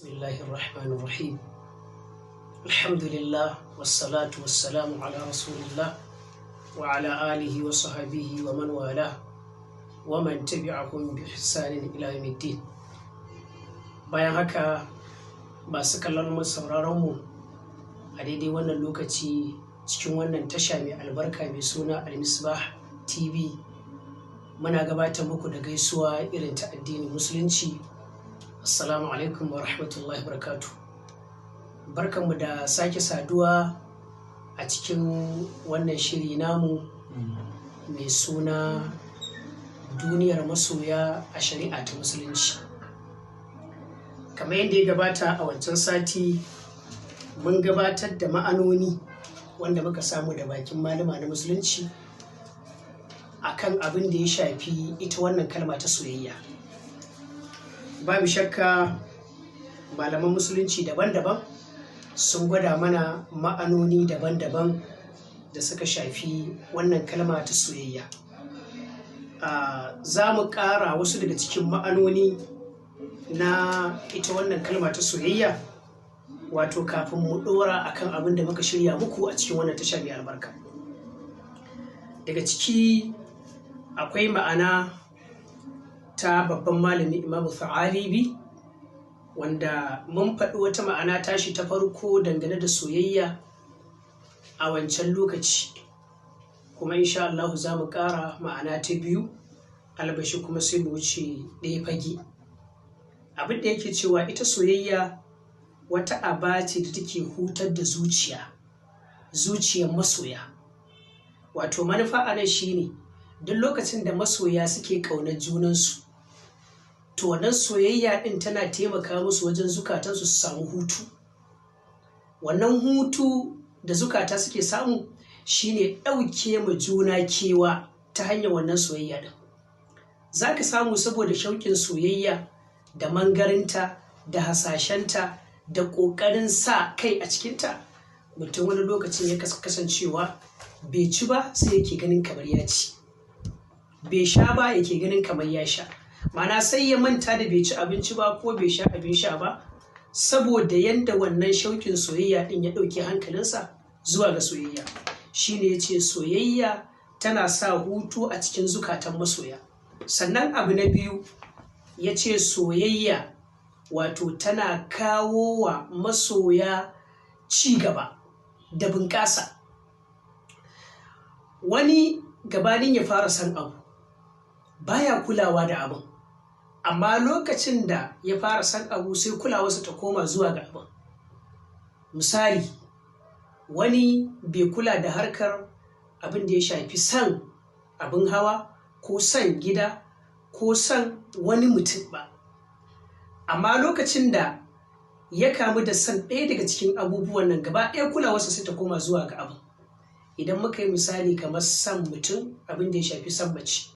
Bismillahir Rahmanir Rahim. Alhamdulillah wassalatu wassalamu ala Rasulillah wa ala alihi wa sahbihi wa man wala wa man tabi'ahum bi ihsanin ila yawmiddin. Bayan haka masu kallon mu sauraron mu a daidai wannan lokaci cikin wannan tasha mai albarka mai suna Al-Misbah TV muna gabatar muku da gaisuwa irin ta addinin musulunci. Assalamu alaikum wa rahmatullahi barakatu. Barkanmu da sake saduwa a cikin wannan shiri namu mai suna duniyar masoya a shari'a ta musulunci. Kamar yadda ya gabata a wancan sati mun gabatar da ma'anoni wanda muka samu da bakin malama na musulunci akan abin da ya shafi ita wannan kalma ta soyayya. Babu shakka malaman musulunci daban-daban sun gwada mana ma'anoni daban-daban da suka shafi wannan kalma ta soyayya. Za mu ƙara wasu daga cikin ma'anoni na ita wannan kalma ta soyayya wato kafin mu ɗora akan abin da muka shirya muku a cikin wannan tasha mai albarka. Daga ciki akwai ma'ana ta babban malami Imam Tha'alibi wanda mun faɗi wata ma'ana tashi ta farko dangane da soyayya a wancan lokaci, kuma insha Allah za mu ƙara ma'ana ta biyu albashi kuma sai mu wuce ɗaya fage. Abin da yake cewa ita soyayya wata aba ce da take hutar da zuciyar masoya. Wato manufa a nan shine duk lokacin da masoya suke ƙaunar junansu to wannan soyayya ɗin tana taimaka musu wajen zukatansu su samu hutu. Wannan hutu da zukata suke samu shine ɗauke ma juna kewa ta hanyar wannan soyayya ɗin. Za ka samu saboda shauƙin soyayya da mangarinta da hasashenta da ƙoƙarin sa kai a cikinta, mutum wani lokacin ya kasancewa bai ci ba sai yake ganin kamar ya ci, bai sha ba yake ganin kamar ya sha. Mana sai ya manta da bai ci abinci ba ko bai sha abin sha ba saboda yadda wannan shauƙin soyayya ɗin ya ɗauke hankalinsa zuwa ga soyayya. Shine ya ce soyayya tana sa hutu a cikin zukatan masoya. Sannan abu na biyu ya ce soyayya wato tana kawo wa masoya ci gaba da bunƙasa. Wani gabanin ya fara san abu baya kulawa da abin, amma lokacin da ya fara san abu sai kulawarsa ta koma zuwa ga abin. Misali, wani bai kula da harkar abin da ya shafi san abin hawa ko san gida ko san wani mutum ba, amma lokacin da ya kamu da san ɗaya daga cikin abubuwan nan gaba ɗaya kulawarsa sai ta koma zuwa ga abin. Idan muka yi misali kamar san mutum, abin da ya shafi san mace,